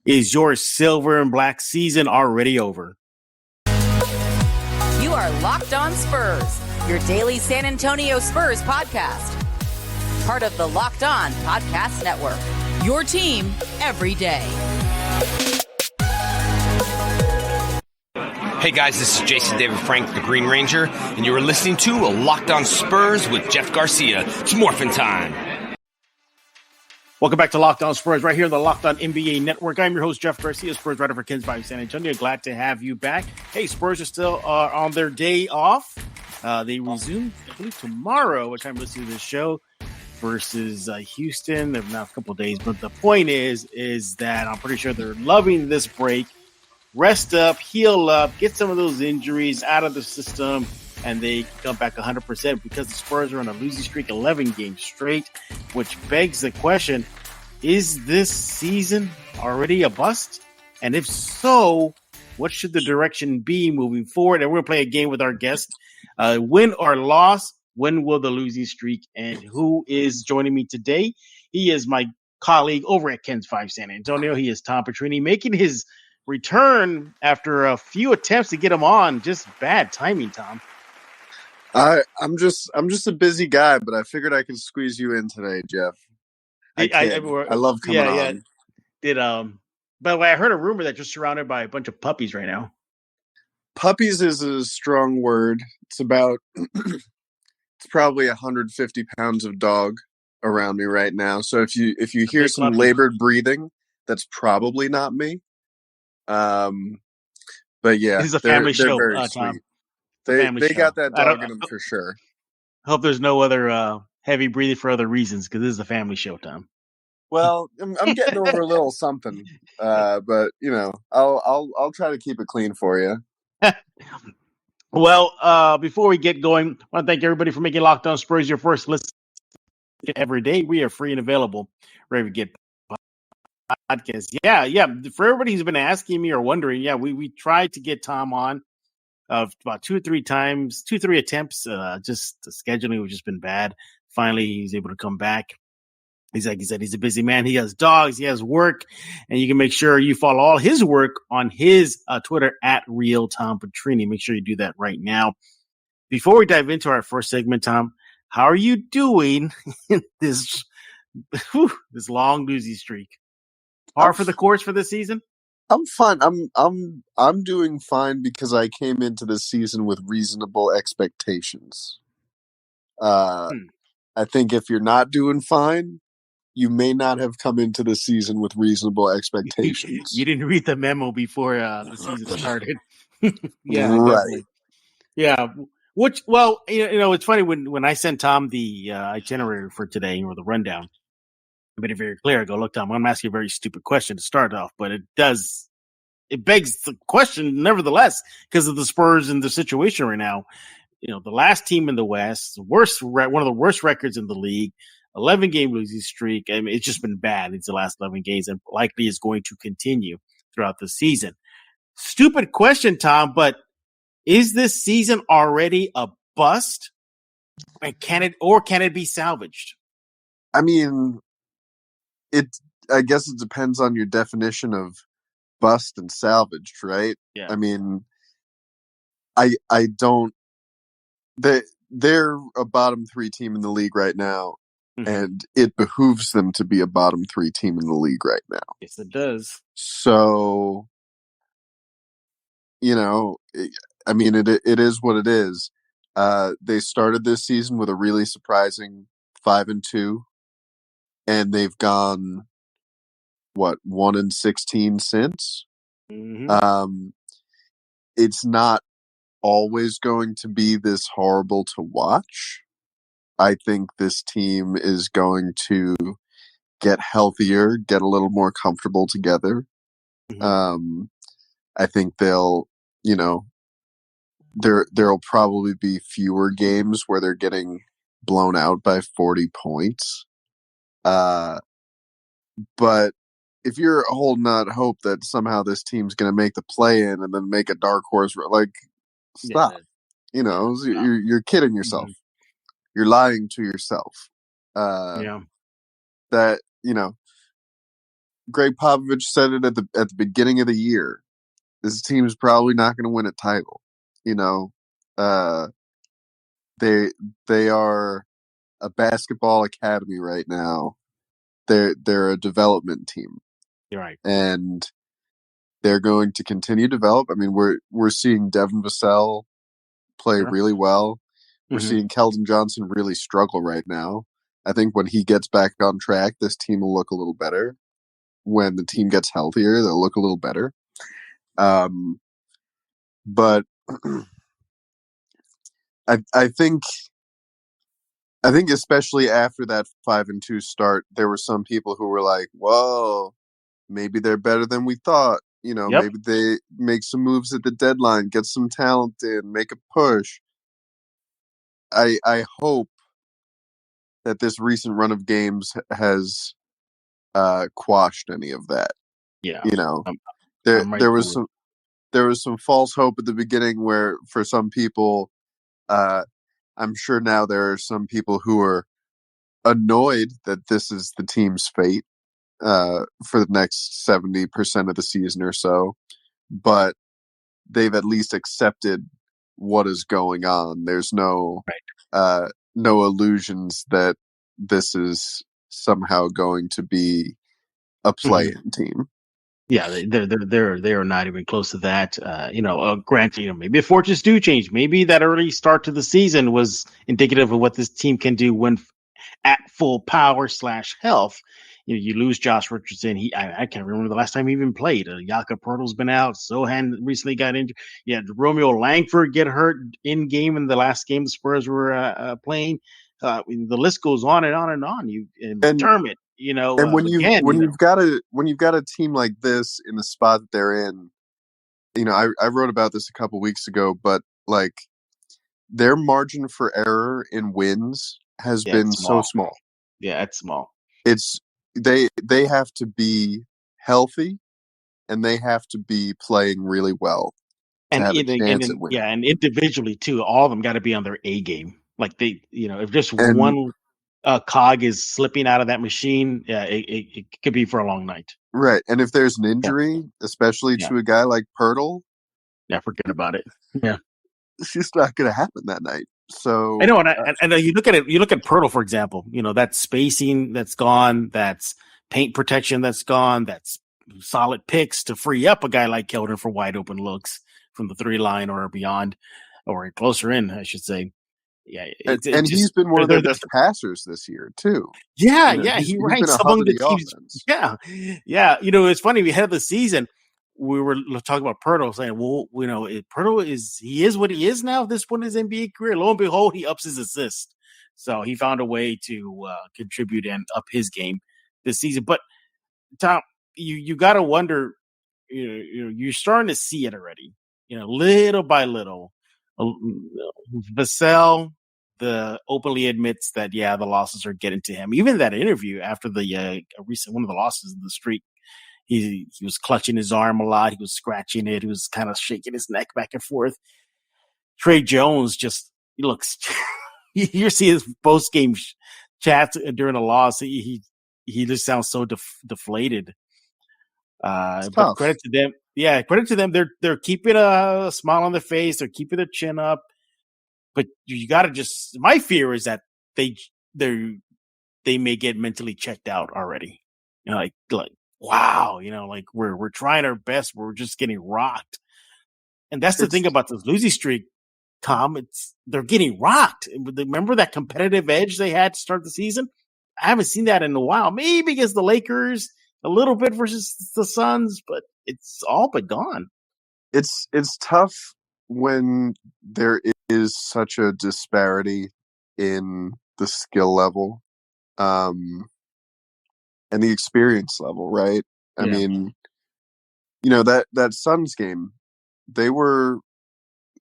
Is your silver and black season already over? You are Locked On Spurs, your daily San Antonio Spurs podcast. Part of the Locked On Podcast Network, your team every day. Hey guys, this is Jason David Frank, the Green Ranger, and you are listening to Locked On Spurs with Jeff Garcia. It's morphin' time. Welcome back to Locked On Spurs, right here on the Locked On NBA Network. I'm your host, Jeff Garcia, Spurs writer for Kens by San Antonio. Glad to have you back. Hey, Spurs are still on their day off. They resume, I believe, tomorrow, which I'm listening to this show, versus Houston. They've now a couple of days, but the point is that I'm pretty sure they're loving this break. Rest up, heal up, get some of those injuries out of the system, and they come back 100% because the Spurs are on a losing streak, 11 games straight, which begs the question, is this season already a bust? And if so, what should the direction be moving forward? And we're going to play a game with our guest. Win or loss, when will the losing streak end? Who is joining me today? He is my colleague over at Kens 5 San Antonio. He is Tom Petrini, making his return after a few attempts to get him on. Just bad timing, Tom. I'm just a busy guy, but I figured I could squeeze you in today, Jeff. I love coming on. By the way, I heard a rumor that you're surrounded by a bunch of puppies right now. Puppies is a strong word. It's probably 150 pounds of dog around me right now. So if you hear some labored breathing, that's probably not me. But yeah, this is a family show, very Tom. sweet. They got that dog in them for sure. I hope there's no other heavy breathing for other reasons, because this is a family show, Tom. Well, I'm getting over a little something, but you know, I'll try to keep it clean for you. Well, before we get going, I want to thank everybody for making Locked On Spurs your first listen every day. We are free and available wherever you get podcasts. Yeah. For everybody who's been asking me or wondering, we tried to get Tom on about 2 or 3 times, 2-3 attempts. Just the scheduling has just been bad. Finally, he's able to come back. He's like he said, he's a busy man. He has dogs, he has work, and you can make sure you follow all his work on his Twitter at Real Tom Petrini. Make sure you do that right now. Before we dive into our first segment, Tom, how are you doing in this long losing streak? Par for the course for this season? I'm fine. I'm doing fine because I came into this season with reasonable expectations. I think if you're not doing fine, you may not have come into the season with reasonable expectations. You didn't read the memo before the season started. Yeah, right. Definitely. Yeah. Which, well, you know, it's funny when I sent Tom the itinerary for today, or the rundown, I made it very clear. I go, look, Tom, I'm going to ask you a very stupid question to start off, but it begs the question nevertheless, because of the Spurs and the situation right now. You know, the last team in the West, one of the worst records in the league, 11-game losing streak. I mean, it's just been bad. It's the last 11 games and likely is going to continue throughout the season. Stupid question, Tom, but is this season already a bust? And can it be salvaged? I mean, I guess it depends on your definition of bust and salvaged, right? Yeah. I mean, I don't. They're a bottom 3 team in the league right now, and it behooves them to be a bottom 3 team in the league right now. Yes, it does. So, you know, I mean, it is what it is. They started this season with a really surprising 5-2, and they've gone 1-16 since. Mm-hmm. It's not always going to be this horrible to watch. I think this team is going to get healthier, get a little more comfortable together. Mm-hmm. I think they'll, you know, there'll probably be fewer games where they're getting blown out by 40 points. But if you're holding out hope that somehow this team's going to make the play-in and then make a dark horse, like, stop. Yeah. You know, you're kidding yourself. Mm-hmm. You're lying to yourself. Yeah. That, you know, Greg Popovich said it at the beginning of the year. This team is probably not going to win a title. You know, they are a basketball academy right now. They're a development team. You're right, and they're going to continue to develop. I mean, we're seeing Devin Vassell play really well. We're seeing Keldon Johnson really struggle right now. I think when he gets back on track, this team will look a little better. When the team gets healthier, they'll look a little better. But I think especially after that 5-2 start, there were some people who were like, "Whoa, maybe they're better than we thought." You know, maybe they make some moves at the deadline, get some talent in, make a push. I hope that this recent run of games has quashed any of that. Yeah, you know, I'm right there was some false hope at the beginning where for some people, I'm sure now there are some people who are annoyed that this is the team's fate for the next 70% of the season or so, but they've at least accepted what is going on. There's no illusions that this is somehow going to be a play-in team. Yeah, they are not even close to that. Granted, maybe fortunes do change. Maybe that early start to the season was indicative of what this team can do when at full power / health. You lose Josh Richardson. I can't remember the last time he even played. Jakob Poeltl's been out. Sohan recently got injured. Yeah, Romeo Langford get hurt in game in the last game the Spurs were playing. The list goes on and on and on. McDermott. And when you've got a team like this in the spot that they're in, I wrote about this a couple weeks ago, but like their margin for error in wins has been so small. Yeah, it's small. It's they have to be healthy and they have to be playing really well to have a chance at winning. Yeah, and individually too, all of them got to be on their A game. Like if just one cog is slipping out of that machine, yeah, it could be for a long night. Right, and if there's an injury, especially to a guy like Poeltl, forget about it. Yeah, it's just not going to happen that night. So I know, and you look at it. You look at Poeltl, for example. That spacing that's gone, that's paint protection that's gone, that's solid picks to free up a guy like Keldon for wide open looks from the 3 line or beyond, or closer in, I should say. Yeah, he's been one of their best passers this year too. Yeah, he ranks among the teams. Offense. Yeah. It's funny. We had the season. We were talking about Poeltl, saying, "Well, Poeltl is what he is now. This point in his NBA career. Lo and behold, he ups his assist. So he found a way to contribute and up his game this season. But Tom, you got to wonder. You're starting to see it already. Little by little, Vassell openly admits that the losses are getting to him. Even that interview after the recent one of the losses in the streak, he was clutching his arm a lot. He was scratching it. He was kind of shaking his neck back and forth. Trey Jones he looks. You see his post game chats during a loss. He just sounds so deflated. But credit to them. Yeah, credit to them. They're keeping a smile on their face. They're keeping their chin up. But you got to my fear is that they may get mentally checked out already. Like wow, we're trying our best, but we're just getting rocked. And that's the thing about this losing streak, Tom. They're getting rocked. Remember that competitive edge they had to start the season? I haven't seen that in a while. Maybe against the Lakers a little bit versus the Suns, but it's all but gone. It's tough when there is such a disparity in the skill level and the experience level, right? I mean, that Suns game, they were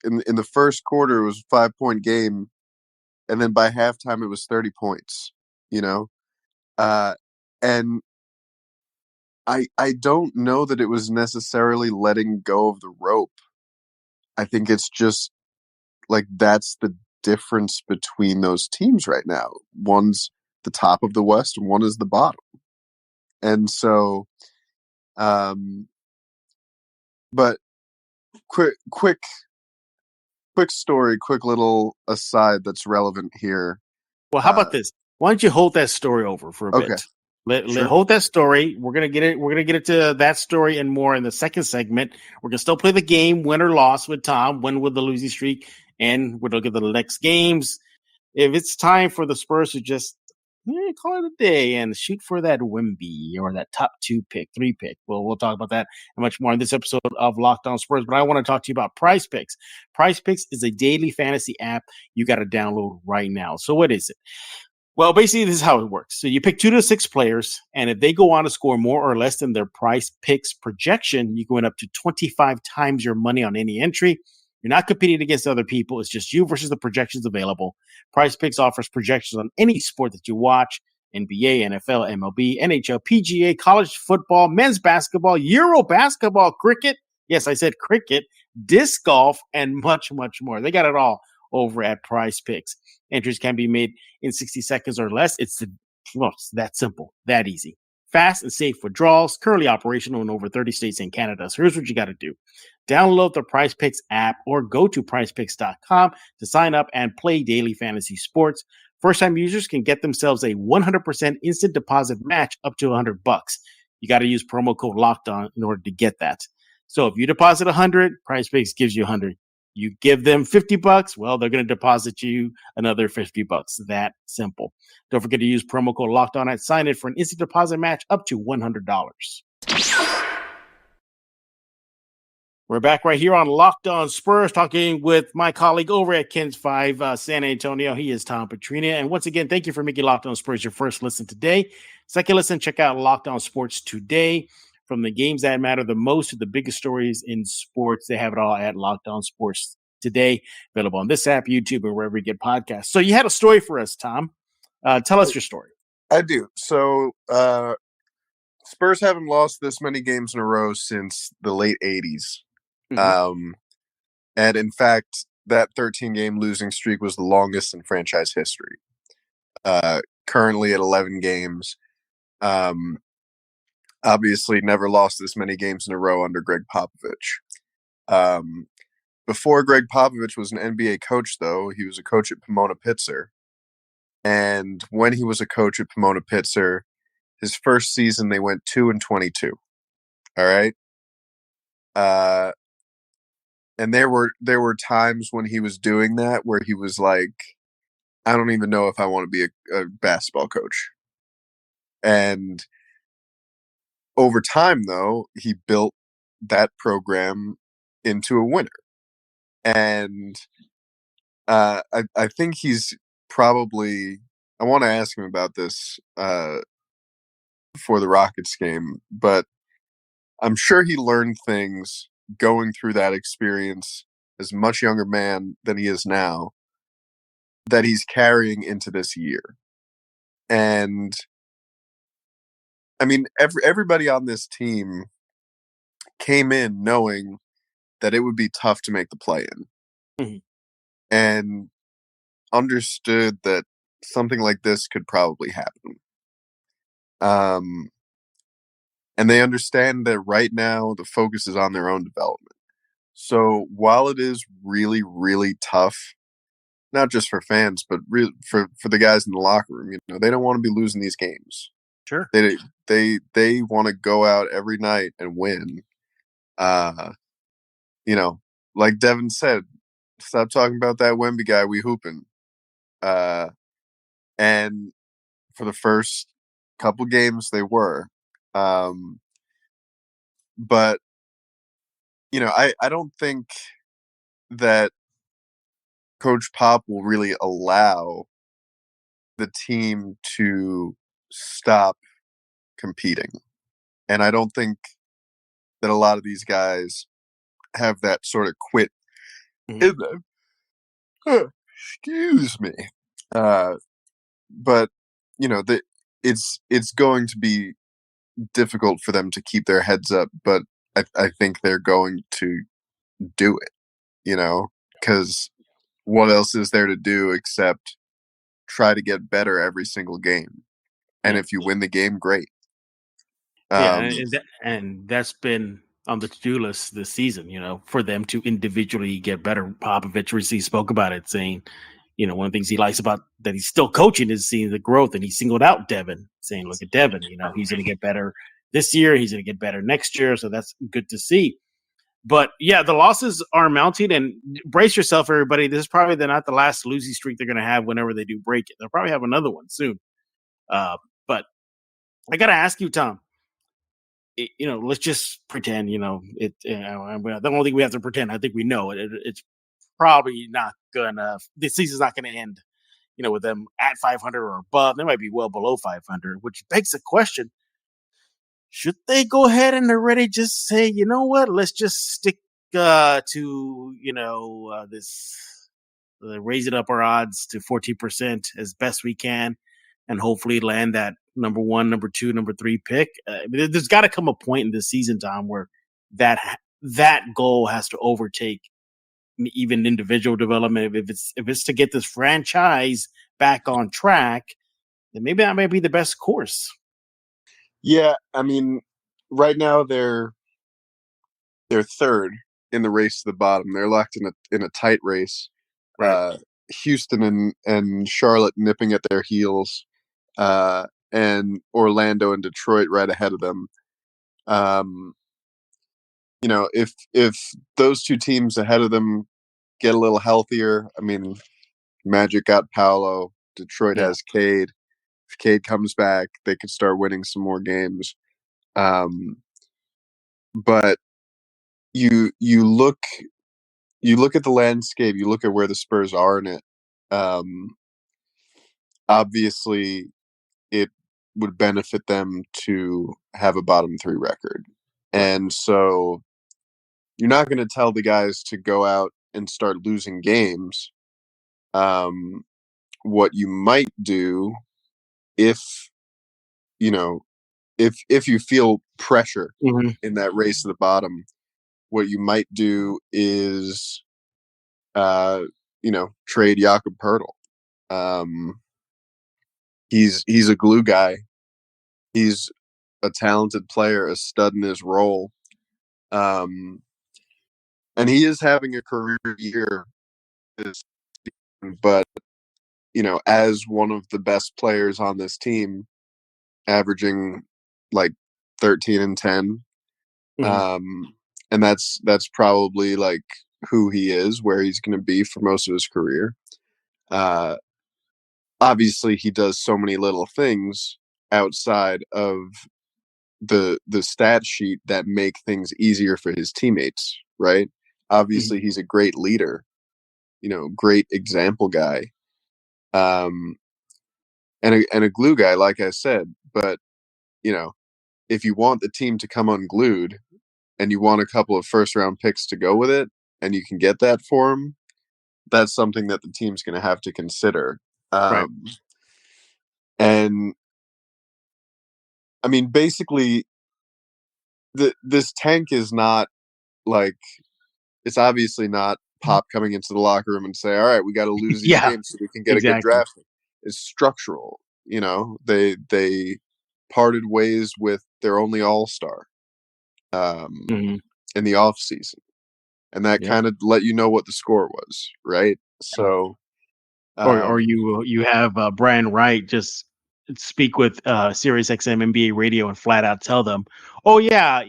in the first quarter, it was a 5-point game, and then by halftime it was 30 points, and I don't know that it was necessarily letting go of the rope. I think it's just like that's the difference between those teams right now. One's the top of the West and one is the bottom. And so But quick story, quick little aside that's relevant here. Well, how about this? Why don't you hold that story over for a bit? Hold that story. We're gonna get it. We're gonna get into that story and more in the second segment. We're gonna still play the game, win or loss with Tom. When will the losing streak end? We'll look at the next games. If it's time for the Spurs to just call it a day and shoot for that Wemby or that top 3 pick. Well, we'll talk about that and much more in this episode of Locked On Spurs. But I want to talk to you about Prize Picks. Prize Picks is a daily fantasy app you got to download right now. So what is it? Well, basically, this is how it works. So you pick 2 to 6 players, and if they go on to score more or less than their Prize Picks projection, you go in up to 25 times your money on any entry. You're not competing against other people. It's just you versus the projections available. Prize Picks offers projections on any sport that you watch: NBA, NFL, MLB, NHL, PGA, college football, men's basketball, Euro basketball, cricket. Yes, I said cricket, disc golf, and much, much more. They got it all over at Prize Picks. Entries can be made in 60 seconds or less. It's that simple, that easy. Fast and safe withdrawals, currently operational in over 30 states and Canada. So here's what you got to do. Download the Prize Picks app or go to prizepicks.com to sign up and play daily fantasy sports. First-time users can get themselves a 100% instant deposit match up to $100. You got to use promo code LOCKEDON in order to get that. So if you deposit $100, Prize Picks gives you $100. You give them $50, well, they're going to deposit you another $50. That simple. Don't forget to use promo code LOCKEDON at sign in for an instant deposit match up to $100. We're back right here on Locked On Spurs, talking with my colleague over at Kens 5 San Antonio. He is Tom Petrini. And once again, thank you for making Locked On Spurs your first listen today. Second listen, check out Locked On Sports Today. From the games that matter the most to the biggest stories in sports, they have it all at Locked On Sports Today, available on this app, YouTube, and wherever you get podcasts. So you had a story for us, Tom. Tell us your story. I do. So Spurs haven't lost this many games in a row since the late 80s. Mm-hmm. And in fact, that 13-game losing streak was the longest in franchise history. Currently at 11 games. Obviously never lost this many games in a row under Greg Popovich. Before Greg Popovich was an NBA coach, though, he was a coach at Pomona-Pitzer. And when he was a coach at Pomona-Pitzer, his first season, they went 2-22. All right? And there were times when he was doing that where he was like, I don't even know if I want to be a basketball coach. And over time, though, he built that program into a winner. And I think he's probably – I want to ask him about this before the Rockets game, but I'm sure he learned things going through that experience as a much younger man than he is now that he's carrying into this year. And I mean, everybody on this team came in knowing that it would be tough to make the play-in. Mm-hmm. And understood that something like this could probably happen. And they understand that right now the focus is on their own development. So while it is really, really tough, not just for fans, but for the guys in the locker room, they don't want to be losing these games. Sure. They want to go out every night and win. Like Devin said, stop talking about that Wemby guy. We hooping. And for the first couple games, they were. But I don't think that Coach Pop will really allow the team to stop competing. And I don't think that a lot of these guys have that sort of quit in them. Excuse me. But it's going to be difficult for them to keep their heads up, but I think they're going to do it, because what else is there to do except try to get better every single game? And if you win the game, great. And that's been on the to-do list this season, for them to individually get better. Popovich recently spoke about it, saying, one of the things he likes about that he's still coaching is seeing the growth, and he singled out Devin, saying, look at Devin, he's going to get better this year. He's going to get better next year. So that's good to see. But yeah, the losses are mounting, and brace yourself, everybody. This is probably not the last losing streak they're going to have whenever they do break it. They'll probably have another one soon. But I got to ask you, Tom, let's just pretend, I don't think we have to pretend. I think we know it. It's probably not gonna. This season's not gonna end, with them at 500 or above. They might be well below 500, which begs the question: should they go ahead and already just say, you know what? Let's just stick to this, raise it up our odds to 14% as best we can, and hopefully land that number 1, number 2, number 3 pick. There's got to come a point in this season, Tom, where that goal has to overtake even individual development. If it's to get this franchise back on track, then maybe that might be the best course. Yeah, I mean, right now they're third in the race to the bottom. They're locked in a tight race. Right. Houston and Charlotte nipping at their heels, and Orlando and Detroit right ahead of them. If those two teams ahead of them get a little healthier, I mean, Magic got Paolo, Detroit has Cade. If Cade comes back, they could start winning some more games. But you look at the landscape, you look at where the Spurs are in it. Obviously, it would benefit them to have a bottom 3 record. And so you're not going to tell the guys to go out and start losing games. What you might do if you feel pressure in that race to the bottom, what you might do is, trade Jakob Poeltl. He's a glue guy. He's a talented player, a stud in his role. And he is having a career year, but as one of the best players on this team, averaging like 13 and 10. And that's probably like who he is, where he's going to be for most of his career. Obviously he does so many little things outside of the stat sheet that make things easier for his teammates, right? Obviously he's a great leader, great example guy. And a glue guy, like I said, but if you want the team to come unglued and you want a couple of first round picks to go with it, and you can get that for him, that's something that the team's going to have to consider. Right. And I mean, basically this tank is not like, it's obviously not Pop coming into the locker room and say, all right, we got to lose these games so we can get a good draft. It's structural. They parted ways with their only all-star in the off season, and that kind of let you know what the score was, right? So or you have Brian Wright just speak with Sirius XM NBA radio and flat out tell them, oh yeah,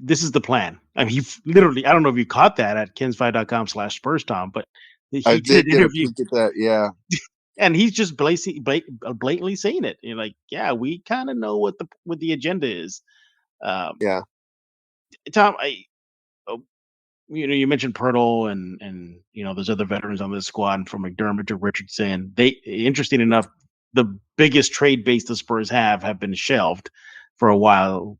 this is the plan. I mean, he literally, I don't know if you caught that at kinsfi.com/Spurs, Tom, but I did get a peek at that. Yeah. And he's just blatantly saying it. You're like, yeah, we kind of know what the agenda is. Yeah, Tom, you mentioned Poeltl and there's other veterans on this squad, from McDermott to Richardson. Interesting enough, the biggest trade base the Spurs have been shelved for a while.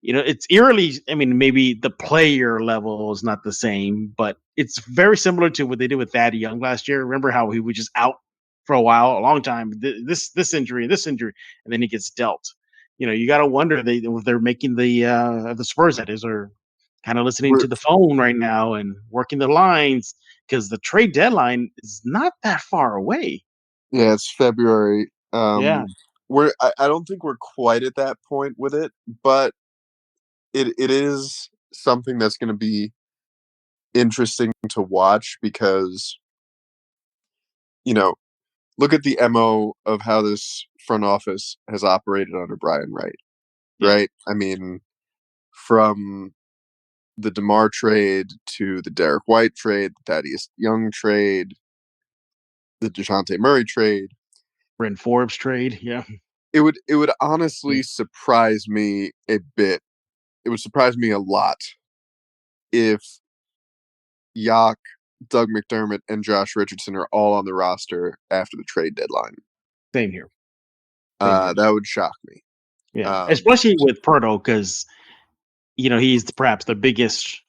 It's eerily, I mean, maybe the player level is not the same, but it's very similar to what they did with Thad Young last year. Remember how he was just out for a while, a long time, this injury, and then he gets dealt. You got to wonder if they're making the Spurs, that is, or kind of listening to the phone right now and working the lines, because the trade deadline is not that far away. Yeah, it's February. I don't think we're quite at that point with it, but it is something that's going to be interesting to watch because, look at the MO of how this front office has operated under Brian Wright, right? I mean, from the DeMar trade to the Derek White trade, the Thaddeus Young trade, the DeJounte Murray trade, Bryn Forbes trade, yeah. It would honestly surprise me a bit. It would surprise me a lot if Yak, Doug McDermott, and Josh Richardson are all on the roster after the trade deadline. Same here. That would shock me. Yeah, especially with Pirtle, because he's perhaps the biggest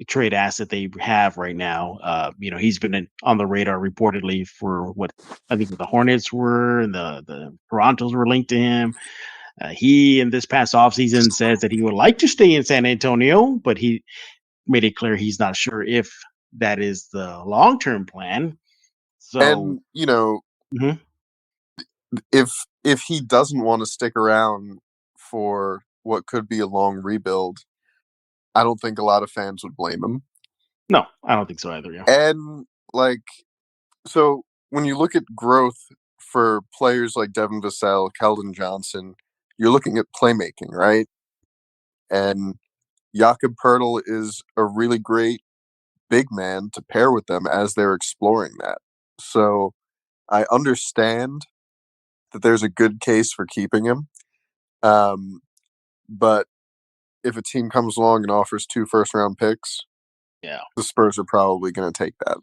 trade asset they have right now. He's been on the radar reportedly for what I think the Hornets were, and the Torontos were linked to him. He, in this past offseason, says that he would like to stay in San Antonio, but he made it clear he's not sure if that is the long-term plan. So, and Mhm. if he doesn't want to stick around for what could be a long rebuild, I don't think a lot of fans would blame him. No, I don't think so either. Yeah. And so when you look at growth for players like Devin Vassell, Keldon Johnson, you're looking at playmaking, right? And Jakob Poeltl is a really great big man to pair with them as they're exploring that. So I understand that there's a good case for keeping him. But if a team comes along and offers 2 first-round picks, the Spurs are probably going to take that.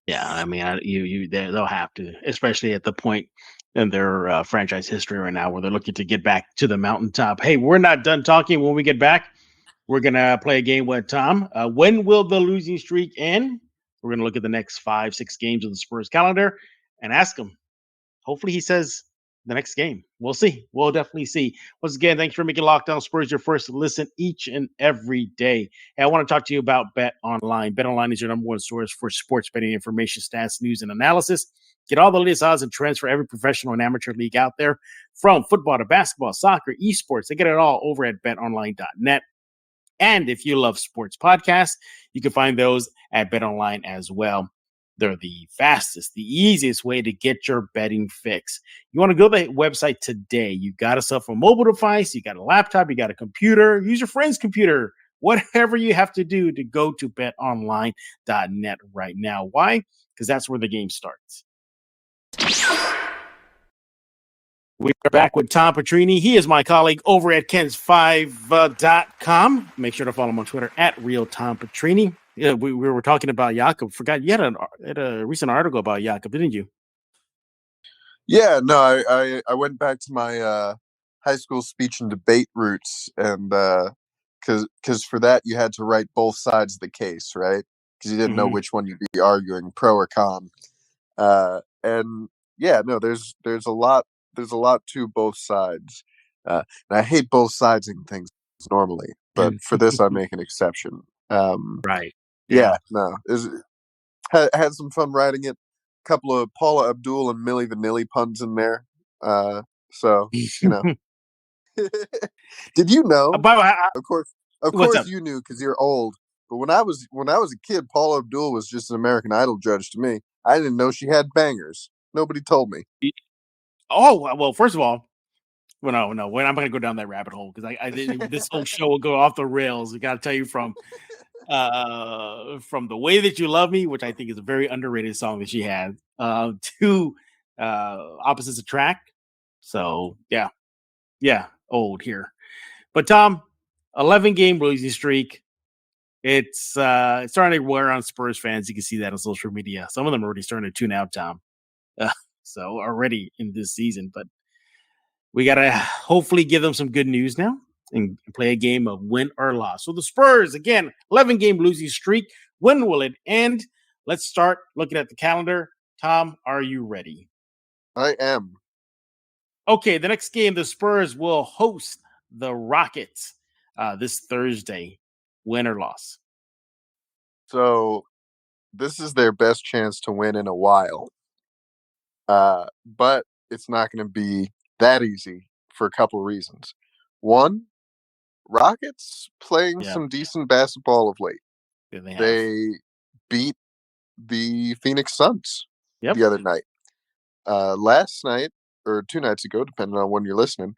Yeah, I mean, they'll have to, especially at the point in their franchise history right now where they're looking to get back to the mountaintop. Hey, we're not done talking. When we get back, we're going to play a game with Tom. When will the losing streak end? We're going to look at the next 5-6 games of the Spurs calendar and ask him. Hopefully he says the next game. We'll see. We'll definitely see. Once again, thanks for making Locked On Spurs your first listen each and every day. Hey, I want to talk to you about Bet Online. Bet Online is your number one source for sports betting information, stats, news, and analysis. Get all the latest odds and trends for every professional and amateur league out there, from football to basketball, soccer, esports. They get it all over at betonline.net. And if you love sports podcasts, you can find those at BetOnline as well. They're the fastest, the easiest way to get your betting fix. You want to go to the website today. You got yourself a mobile device, you got a laptop, you got a computer, use your friend's computer, whatever you have to do to go to betonline.net right now. Why? Because that's where the game starts. We are back with Tom Petrini. He is my colleague over at Kens5.com. Make sure to follow him on Twitter at RealTomPetrini. Yeah, we were talking about Jakob. Forgot you had a recent article about Jakob, didn't you? Yeah, no, I went back to my high school speech and debate roots, and because for that you had to write both sides of the case, right? Because you didn't know which one you'd be arguing, pro or con. And yeah, no, there's a lot to both sides, and I hate both sides in things normally, but for this I make an exception. Right. Yeah, no, had some fun writing it. A couple of Paula Abdul and Milli Vanilli puns in there. So Did you know? Of course, you knew because you're old. But when I was a kid, Paula Abdul was just an American Idol judge to me. I didn't know she had bangers. Nobody told me. Oh well, first of all, no, I'm going to go down that rabbit hole because this whole show will go off the rails. I got to tell you from The Way That You Love Me, which I think is a very underrated song that she had, to Opposites Attract. So yeah, old here. But Tom, 11-game losing streak. It's starting to wear on Spurs fans. You can see that on social media. Some of them are already starting to tune out, Tom. So already in this season, but we got to hopefully give them some good news now and play a game of win or loss. So the Spurs, again, 11-game losing streak. When will it end? Let's start looking at the calendar. Tom, are you ready? I am. Okay, the next game, the Spurs will host the Rockets this Thursday. Win or loss? So this is their best chance to win in a while. But it's not going to be that easy for a couple of reasons. One, Rockets playing Yeah. some decent basketball of late. Yeah, they have. They beat the Phoenix Suns Yep. the other night. Last night, or 2 nights ago, depending on when you're listening,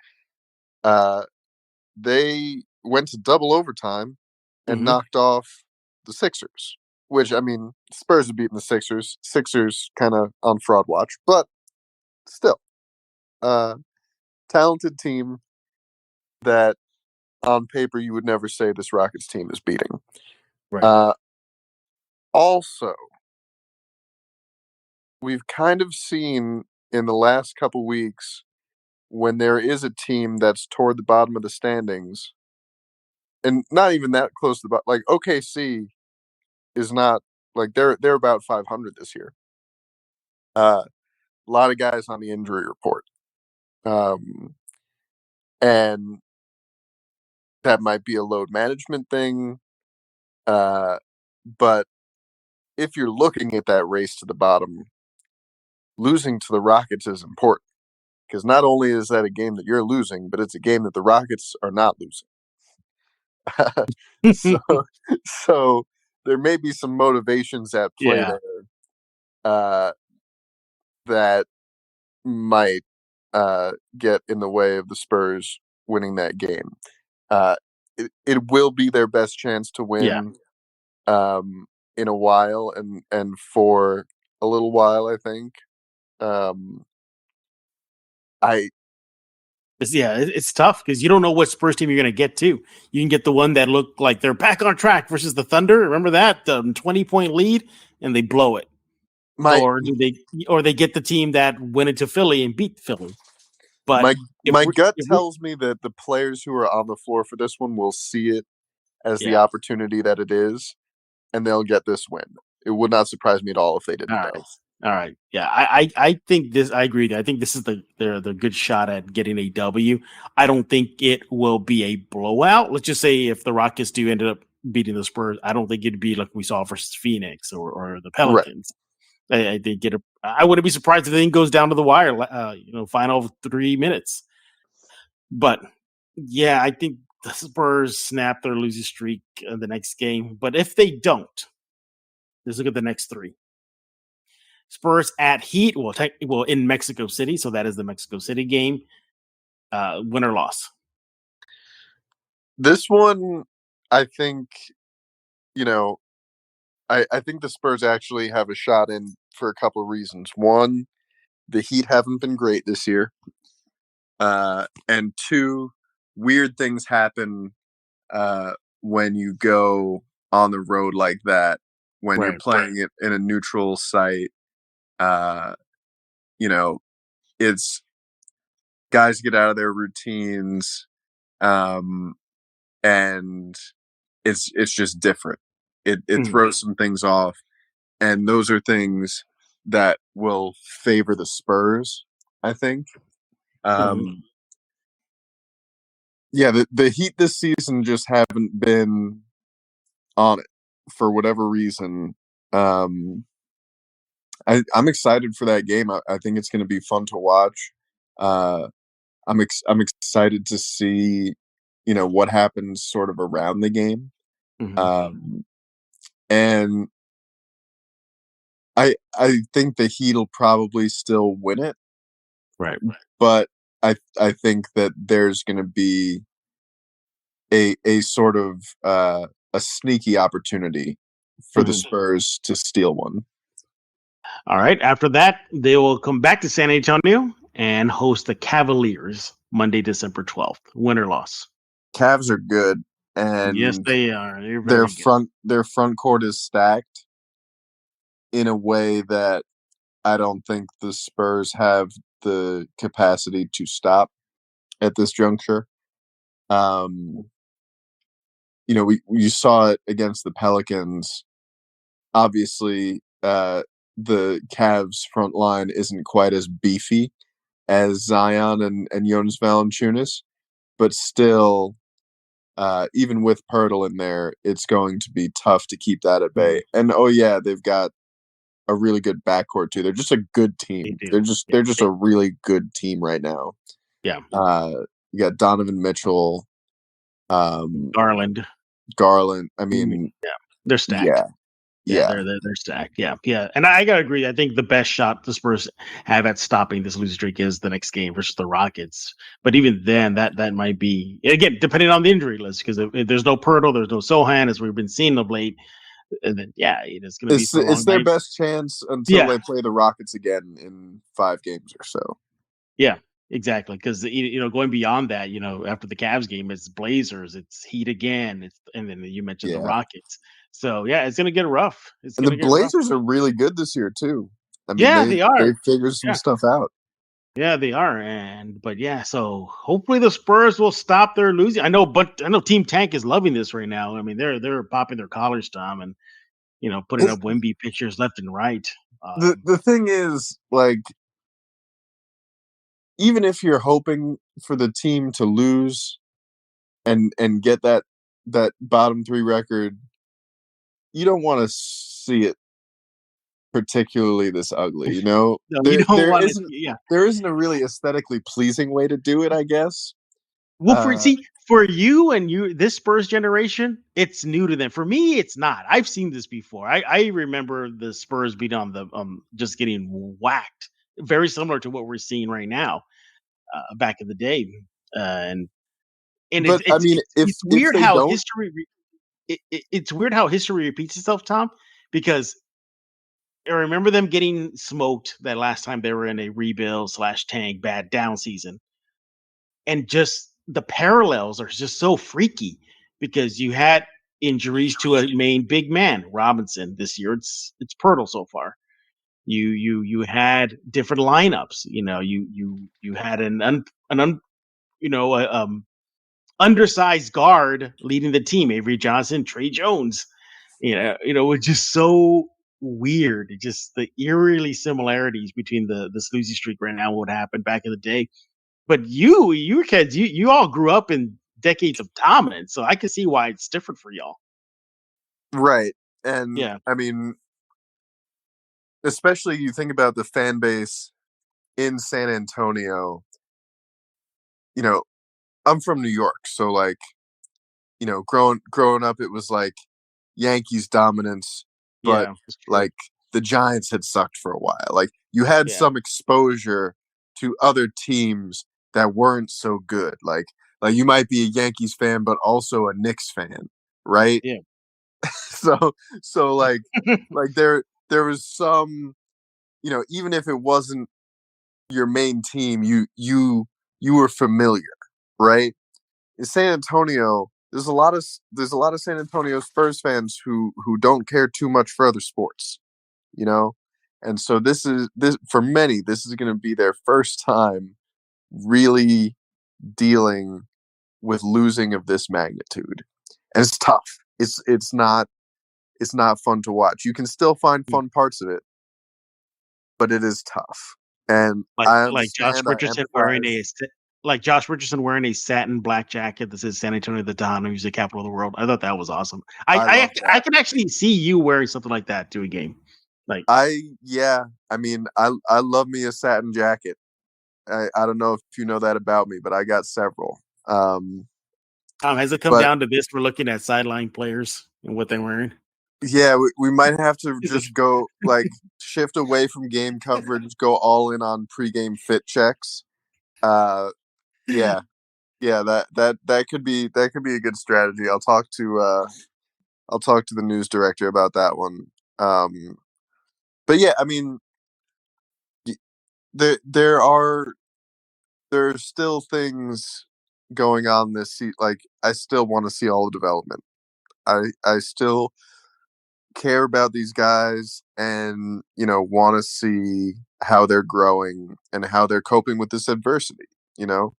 they went to double overtime and knocked off the Sixers. Which, I mean, Spurs have beaten the Sixers. Sixers kind of on fraud watch, but still, talented team that on paper you would never say this Rockets team is beating. Right. Also, we've kind of seen in the last couple weeks when there is a team that's toward the bottom of the standings, and not even that close to the bottom. Like OKC is not like they're about 500 this year. A lot of guys on the injury report, and that might be a load management thing. But if you're looking at that race to the bottom, losing to the Rockets is important because not only is that a game that you're losing, but it's a game that the Rockets are not losing. so there may be some motivations at play there that might get in the way of the Spurs winning that game. It will be their best chance to win in a while and for a little while, I think. It's tough because you don't know what Spurs team you're going to get to. You can get the one that looked like they're back on track versus the Thunder. Remember that 20-point lead and they blow it, or they get the team that went into Philly and beat Philly. But my gut tells me that the players who are on the floor for this one will see it as the opportunity that it is, and they'll get this win. It would not surprise me at all if they didn't. All right. Yeah, I think this. I agree. I think this is the good shot at getting a W. I don't think it will be a blowout. Let's just say if the Rockets do end up beating the Spurs, I don't think it'd be like we saw versus Phoenix or the Pelicans. Right. They get I wouldn't be surprised if the thing goes down to the wire. Final 3 minutes. But yeah, I think the Spurs snap their losing streak in the next game. But if they don't, let's look at the next 3. Spurs at Heat, in Mexico City, so that is the Mexico City game. Win or loss? This one, I think, I think the Spurs actually have a shot in for a couple of reasons. One, the Heat haven't been great this year. And 2, weird things happen when you go on the road like that, when you're playing it in a neutral site. It's guys get out of their routines, and it's just different. It throws some things off, and those are things that will favor the Spurs, I think. The Heat this season just haven't been on it for whatever reason. I'm excited for that game. I think it's going to be fun to watch. I'm excited to see, what happens sort of around the game. And I think the Heat will probably still win it. Right. But I think that there's going to be a sort of a sneaky opportunity for the Spurs to steal one. All right. After that, they will come back to San Antonio and host the Cavaliers Monday, December 12th. Win or loss? Cavs are good, and yes, they are. Their front court is stacked in a way that I don't think the Spurs have the capacity to stop at this juncture. You saw it against the Pelicans. Obviously, the Cavs front line isn't quite as beefy as Zion and Jonas Valanciunas, but still, even with Pirtle in there, it's going to be tough to keep that at bay. And they've got a really good backcourt too. They're just a good team. They're just a really good team right now. Yeah. You got Donovan Mitchell, Garland. I mean, Yeah, they're stacked. yeah. Yeah, they're stacked. Yeah, and I gotta agree. I think the best shot the Spurs have at stopping this losing streak is the next game versus the Rockets. But even then, that might be again depending on the injury list because if there's no Pirtle, there's no Sohan as we've been seeing of late. And then it's going to be for a long It's their night. best chance until they play the Rockets again in 5 games or so. Yeah, exactly. Because going beyond that, after the Cavs game, it's Blazers, it's Heat again, and then you mentioned the Rockets. So it's going to get rough. And the Blazers are really good this year too. I mean, they are. They figured some stuff out. Yeah, they are. So hopefully the Spurs will stop their losing. I know Team Tank is loving this right now. I mean, they're popping their collars, Tom, and putting up Wemby pictures left and right. The thing is, like, even if you're hoping for the team to lose and get that bottom 3 record, you don't want to see it particularly this ugly, No, there isn't a really aesthetically pleasing way to do it, I guess. Well, for you and this Spurs generation, it's new to them. For me, it's not. I've seen this before. I remember the Spurs being on the just getting whacked, very similar to what we're seeing right now, back in the day, it's weird how history. It's weird how history repeats itself, Tom, because I remember them getting smoked that last time they were in a rebuild / tank bad down season. And just the parallels are just so freaky because you had injuries to a main big man, Robinson. This year it's Pirtle so far. You had different lineups. You had undersized guard leading the team, Avery Johnson, Trey Jones. It's just so weird. Just the eerily similarities between the losing streak right now, what happened back in the day. But your kids, you all grew up in decades of dominance, so I can see why it's different for y'all. Right. And I mean, especially you think about the fan base in San Antonio. I'm from New York, so like, growing up, it was like Yankees dominance, but like the Giants had sucked for a while. Like you had some exposure to other teams that weren't so good. Like you might be a Yankees fan, but also a Knicks fan, right? Yeah. so like there was some, even if it wasn't your main team, you were familiar, right? In San Antonio, there's a lot of San Antonio Spurs fans who don't care too much for other sports, and so this for many, this is going to be their first time really dealing with losing of this magnitude, and it's tough. It's not fun to watch. You can still find fun parts of it, but it is tough. And like Josh Richardson wearing a satin black jacket that says San Antonio, the Don music capital of the world. I thought that was awesome. I can actually see you wearing something like that to a game. I mean, I love me a satin jacket. I don't know if you know that about me, but I got several. Has it come down to this? We're looking at sideline players and what they're wearing. Yeah, we might have to just go shift away from game coverage, go all in on pregame fit checks. That could be a good strategy. I'll talk to the news director about that one. But yeah, I mean, there are still things going on this season. Like, I still want to see all the development. I still care about these guys and want to see how they're growing and how they're coping with this adversity. Because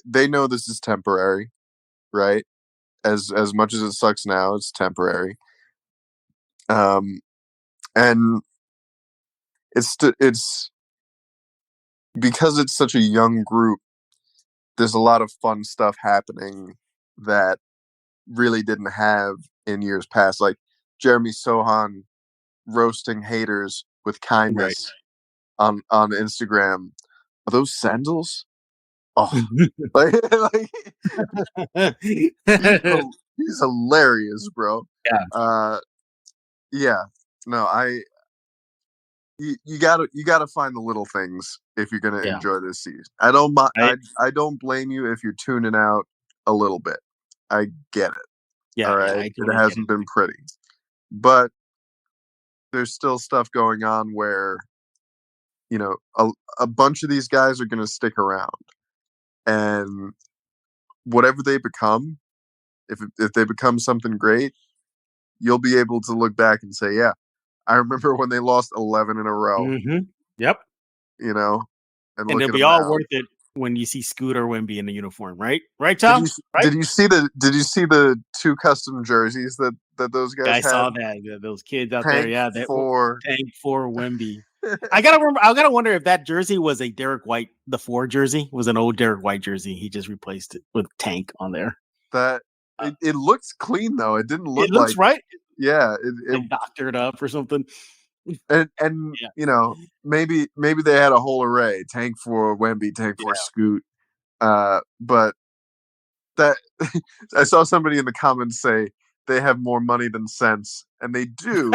they know this is temporary, right? As much as it sucks now, it's temporary. And it's because it's such a young group. There's a lot of fun stuff happening that really didn't have in years past, like Jeremy Sohan roasting haters with kindness on Instagram. Are those sandals? Oh, he's hilarious, bro. Yeah. Yeah. No, you gotta find the little things if you're gonna enjoy this season. I don't blame you if you're tuning out a little bit. I get it. Yeah, all right, I totally it hasn't been pretty, but there's still stuff going on where a bunch of these guys are gonna stick around, and whatever they become, if they become something great, you'll be able to look back and say, yeah, I remember when they lost 11 in a row. Mm-hmm. Yep. And And look it'll at be them all now. worth it when you see Scooter Wemby in the uniform, right? Right, Tom? Did you see the 2 custom jerseys that those guys I had? saw that those kids out there. Yeah, Tank for Wemby. I gotta wonder if that jersey was a Derek White. The 4 jersey was an old Derek White jersey. He just replaced it with Tank on there. That it looks clean though. It didn't look. It looks like, right. Yeah, it doctored up or something. And maybe they had a whole array: Tank for Wemby, Tank for Scoot. But that I saw somebody in the comments say they have more money than sense, and they do.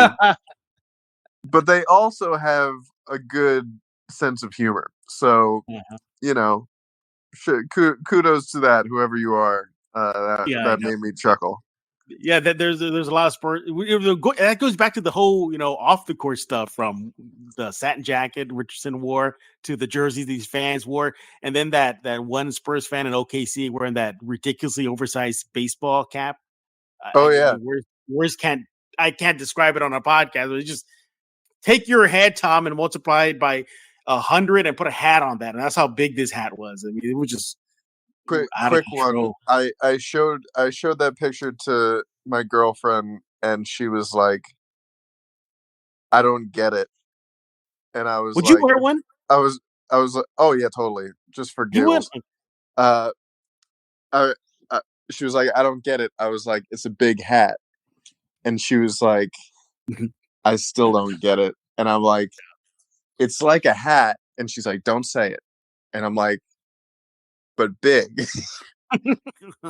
But they also have a good sense of humor. So kudos to that, whoever you are. That made me chuckle. Yeah, there's a lot of Spurs. That goes back to the whole off the court stuff, from the satin jacket Richardson wore to the jerseys these fans wore, and then that one Spurs fan in OKC wearing that ridiculously oversized baseball cap. Words can't describe it on a podcast. It's just take your head, Tom, and multiply it by 100 and put a hat on that, and that's how big this hat was. I mean, it was just quick one. I showed that picture to my girlfriend, and she was like, "I don't get it." And I was, would you wear one? I was like, "Oh yeah, totally, just for giggles." She was like, "I don't get it." I was like, "It's a big hat," and she was like, "I still don't get it." And I'm like, "It's like a hat," and she's like, "Don't say it," and I'm like, "But big."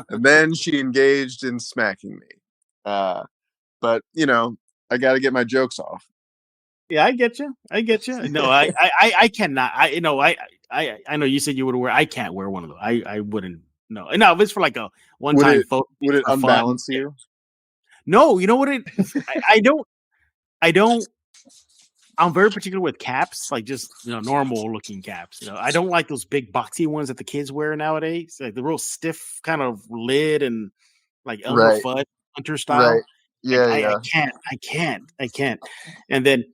And then she engaged in smacking me. But I got to get my jokes off. Yeah, I get you. No, I cannot. I know you said you would wear. I can't wear one of those. I wouldn't. No, if it's for like a one-time photo, would it unbalance you? No, you know what it. I don't. I'm very particular with caps, like just normal looking caps. I don't like those big boxy ones that the kids wear nowadays, like the real stiff kind of lid and like Elmer Fudd hunter style. Right. Yeah, I can't. And then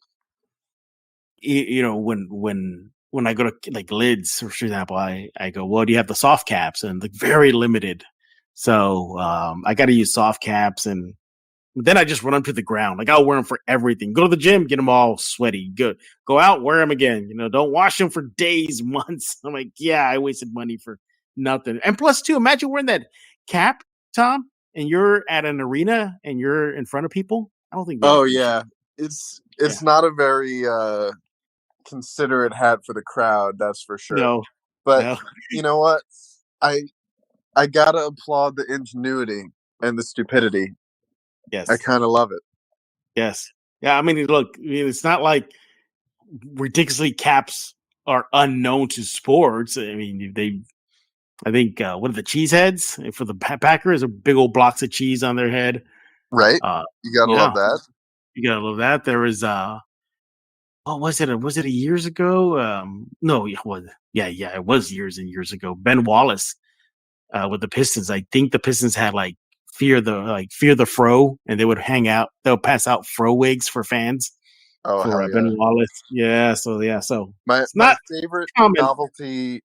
when I go to like lids, for example, I go, well, do you have the soft caps? And like very limited. So I got to use soft caps, and then I just run them to the ground. Like I'll wear them for everything. Go to the gym, get them all sweaty. Good. Go out, wear them again. Don't wash them for days, months. I'm like, yeah, I wasted money for nothing. And plus, too, imagine wearing that cap, Tom, and you're at an arena and you're in front of people. I don't think. Oh yeah, it's not a very considerate hat for the crowd. That's for sure. No, but you know what? I gotta applaud the ingenuity and the stupidity. Yes. I kind of love it. Yes. Yeah. I mean, look, it's not like ridiculously caps are unknown to sports. I mean, I think, what are the cheeseheads for the Packers? Are big old blocks of cheese on their head. Right. You gotta love that. You gotta love that. There was, what was it? Was it years ago? No, it was. Yeah, it was years and years ago. Ben Wallace with the Pistons. I think the Pistons had like fear the fro, and they would they'll pass out fro wigs for fans. Oh, for Ben Wallace. Yeah, so my favorite novelty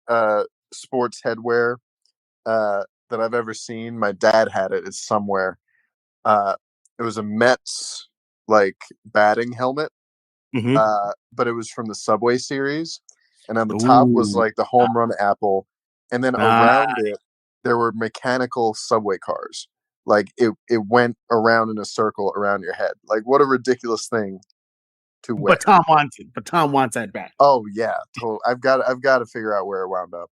sports headwear that I've ever seen. My dad had it. It's somewhere. It was a Mets like batting helmet, but it was from the Subway series, and on the top was like the home run apple, and then around it there were mechanical subway cars. Like it went around in a circle around your head. Like what a ridiculous thing to wear. But Tom wants it. But Tom wants that back. Oh yeah, totally. I've got to figure out where it wound up.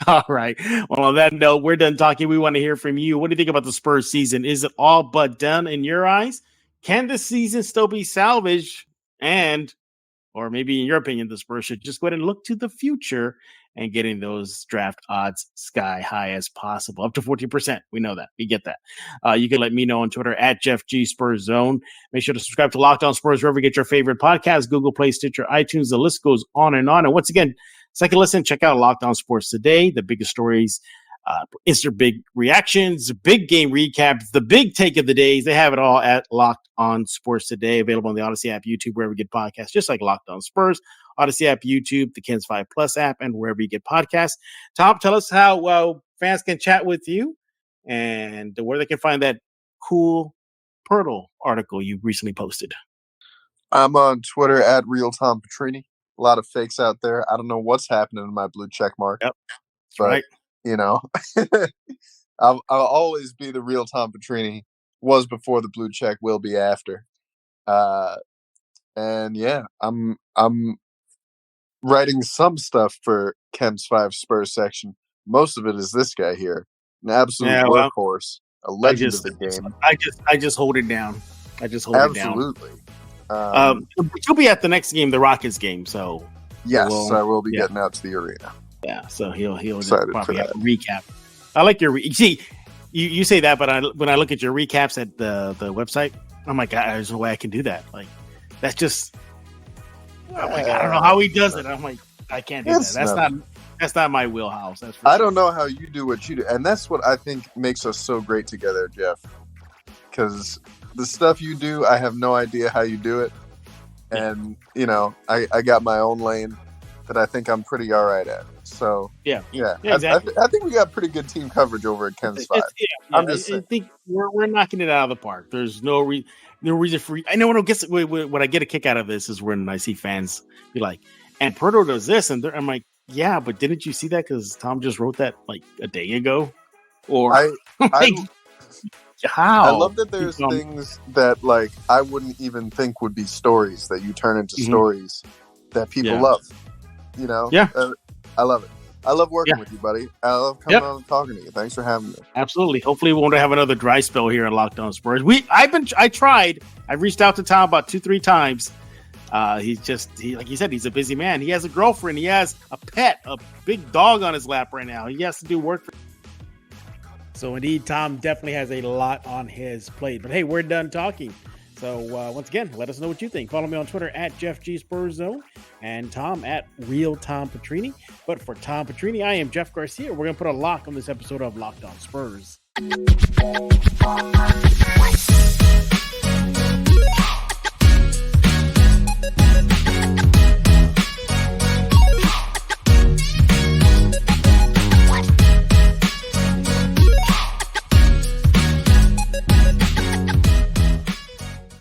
All right. Well, on that note, we're done talking. We want to hear from you. What do you think about the Spurs season? Is it all but done in your eyes? Can the season still be salvaged? Or maybe in your opinion, the Spurs should just go ahead and look to the future and getting those draft odds sky high as possible, up to 14%. We know that. We get that. You can let me know on Twitter at Jeff G Spurs Zone. Make sure to subscribe to Locked On Spurs wherever you get your favorite podcasts, Google Play, Stitcher, iTunes. The list goes on and on. And once again, second listen, check out Locked On Sports Today, the biggest stories, instant big reactions, big game recaps, the big take of the days. They have it all at Locked On Sports Today, available on the Odyssey app, YouTube, wherever you get podcasts, just like Locked On Spurs, Odyssey app, YouTube, the Kens 5 Plus app, and wherever you get podcasts. Tom, tell us how fans can chat with you and where they can find that cool Pirtle article you recently posted. I'm on Twitter at Real Tom Petrini. A lot of fakes out there. I don't know what's happening to my blue check mark. Yep. That's but, right. You know, I'll always be the Real Tom Petrini. Was before the blue check, will be after. And yeah, I'm writing some stuff for Ken's 5 Spurs section. Most of it is this guy here, an absolute workhorse, a legend of the game. I just hold it down. I just hold it down. Absolutely. You'll be at the next game, the Rockets game. So yes, I will be getting out to the arena. Yeah, so he'll probably have a recap. I like your see. You say that, but when I look at your recaps at the website, I'm like, there's no way I can do that. Like, that's just. I'm like, I don't know how he does it. I'm like, I can't do that. That's not my wheelhouse. That's for I sure. don't know how you do what you do, and that's what I think makes us so great together, Jeff. Because the stuff you do, I have no idea how you do it, and you know, I got my own lane that I think I'm pretty all right at. So yeah. Exactly. I think we got pretty good team coverage over at Ken's 5. I think we're knocking it out of the park. There's no reason for. I know what I get a kick out of this is when I see fans be like, "And Pirtle does this," and I'm like, "Yeah, but didn't you see that? Because Tom just wrote that like a day ago." Or how? I love that there's things that like I wouldn't even think would be stories that you turn into stories that people love. You know, I love it. I love working with you, buddy. I love coming on and talking to you. Thanks for having me. Absolutely. Hopefully, we won't have another dry spell here in Locked On Spurs. I tried. I reached out to Tom about 2-3 times. He like you said, he's a busy man. He has a girlfriend. He has a pet, a big dog on his lap right now. He has to do work. So indeed, Tom definitely has a lot on his plate. But hey, we're done talking. So once again, let us know what you think. Follow me on Twitter at Jeff G Spurs Zone and Tom at Real Tom Petrini. But for Tom Petrini, I am Jeff Garcia. We're going to put a lock on this episode of Locked On Spurs.